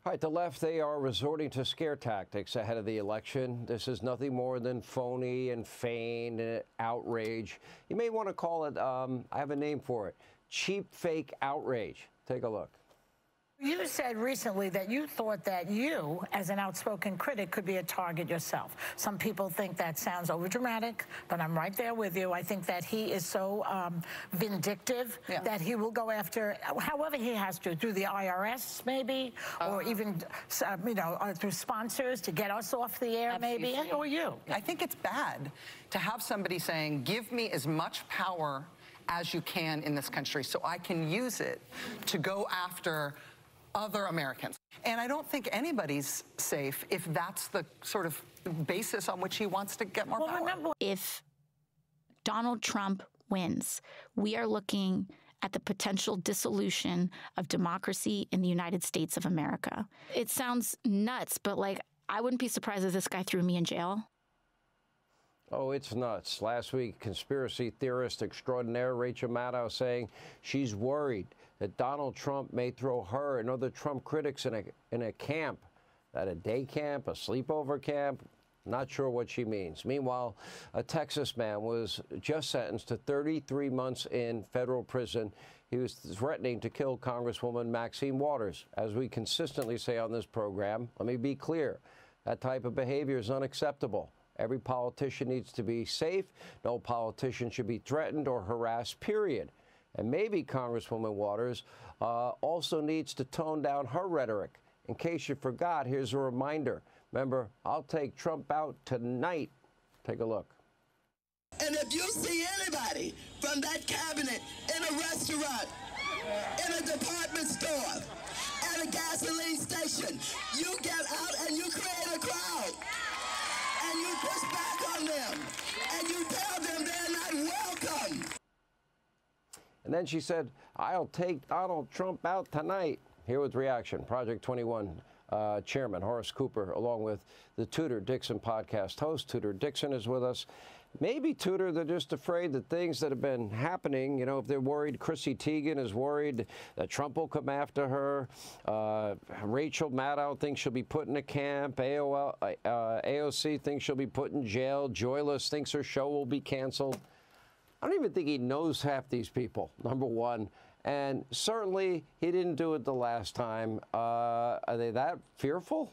All right, the left, they are resorting to scare tactics ahead of the election. This is nothing more than phony and feigned outrage. You may want to call it, I have a name for it, cheap fake outrage. Take a look. You said recently that you thought that you, as an outspoken critic, could be a target yourself. Some people think that sounds overdramatic, but I'm right there with you. I think that he is so vindictive that he will go after, however he has to, through the IRS maybe, or even, through sponsors to get us off the air maybe, or you. I think it's bad to have somebody saying, give me as much power as you can in this country so I can use it to go after other Americans. And I don't think anybody's safe if that's the sort of basis on which he wants to get more power. Remember, if Donald Trump wins, we are looking at the potential dissolution of democracy in the United States of America. It sounds nuts, but I wouldn't be surprised if this guy threw me in jail. Oh, it's nuts. Last week, conspiracy theorist extraordinaire Rachel Maddow saying she's worried that Donald Trump may throw her and other Trump critics in a camp, at a day camp, a sleepover camp. Not sure what she means. Meanwhile, a Texas man was just sentenced to 33 months in federal prison. He was threatening to kill Congresswoman Maxine Waters. As we consistently say on this program, let me be clear, that type of behavior is unacceptable. Every politician needs to be safe. No politician should be threatened or harassed, period. And maybe Congresswoman Waters also needs to tone down her rhetoric. In case you forgot, here's a reminder. Remember, I'll take Trump out tonight. Take a look. And if you see anybody from that cabinet in a restaurant, in a department store, at a gasoline station, you get out and you create a crowd. And you push back on them. And you tell them they're not welcome. And then she said, I'll take Donald Trump out tonight. Here with reaction, Project 21 Chairman Horace Cooper, along with the Tudor Dixon podcast host. Tudor Dixon is with us. Maybe, Tudor, they're just afraid that things that have been happening, if they're worried, Chrissy Teigen is worried that Trump will come after her. Rachel Maddow thinks she'll be put in a camp. AOC thinks she'll be put in jail. Joyless thinks her show will be canceled. I don't even think he knows half these people, number one. And certainly he didn't do it the last time. Are they that fearful?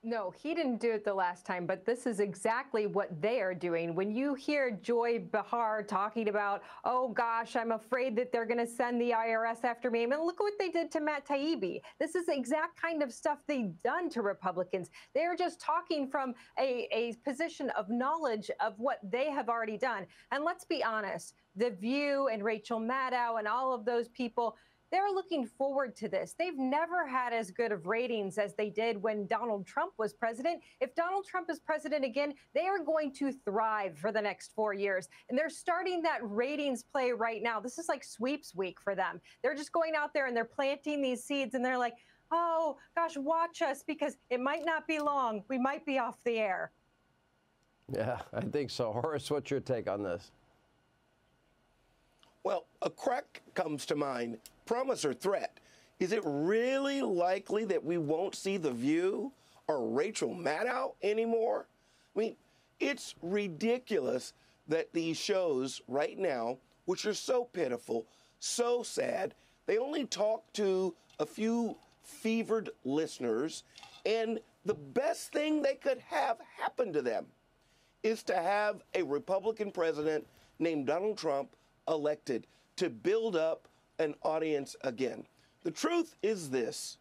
No, he didn't do it the last time, but this is exactly what they are doing. When you hear Joy Behar talking about, oh gosh, I'm afraid that they're going to send the IRS after me. I mean, look what they did to Matt Taibbi. This is the exact kind of stuff they've done to Republicans. They're just talking from a position of knowledge of what they have already done. And let's be honest, The View and Rachel Maddow and all of those people, they're looking forward to this. They've never had as good of ratings as they did when Donald Trump was president. If Donald Trump is president again, they are going to thrive for the next 4 years. And they're starting that ratings play right now. This is like sweeps week for them. They're just going out there and they're planting these seeds and they're like, oh, gosh, watch us because it might not be long. We might be off the air. Yeah, I think so. Horace, what's your take on this? Well, a crack comes to mind. Promise or threat. Is it really likely that we won't see The View or Rachel Maddow anymore? I mean, it's ridiculous that these shows right now, which are so pitiful, so sad, they only talk to a few fevered listeners, and the best thing they could have happen to them is to have a Republican president named Donald Trump elected to build up an audience again. The truth is this: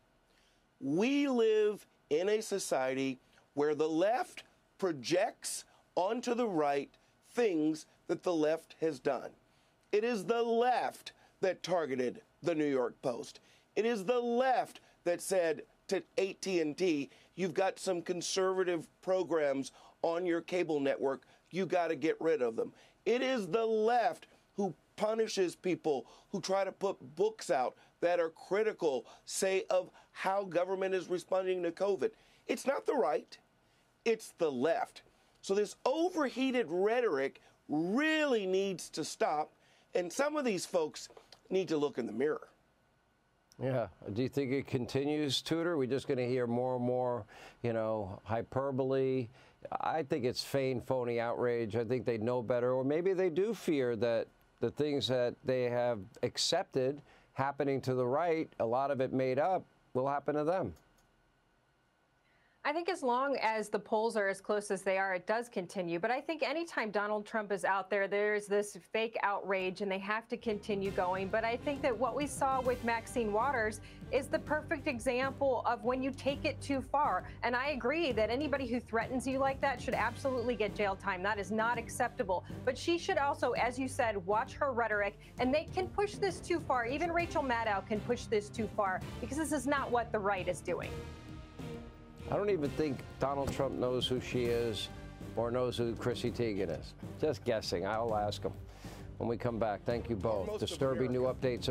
we live in a society where the left projects onto the right things that the left has done. It is the left that targeted the New York Post. It is the left that said to AT&T, you've got some conservative programs on your cable network, you got to get rid of them. It is the left who punishes people who try to put books out that are critical, say, of how government is responding to COVID. It's not the right, it's the left. So this overheated rhetoric really needs to stop, and some of these folks need to look in the mirror. Yeah. Do you think it continues, Tudor? We're just going to hear more and more, you know, hyperbole. I think it's feigned, phony outrage. I think they know better, or maybe they do fear that the things that they have accepted happening to the right, a lot of it made up, will happen to them. I think as long as the polls are as close as they are, it does continue. But I think anytime Donald Trump is out there, there's this fake outrage and they have to continue going. But I think that what we saw with Maxine Waters is the perfect example of when you take it too far. And I agree that anybody who threatens you like that should absolutely get jail time. That is not acceptable. But she should also, as you said, watch her rhetoric. And they can push this too far. Even Rachel Maddow can push this too far, because this is not what the right is doing. I don't even think Donald Trump knows who she is or knows who Chrissy Teigen is. Just guessing. I'll ask him when we come back. Thank you both. Disturbing new updates.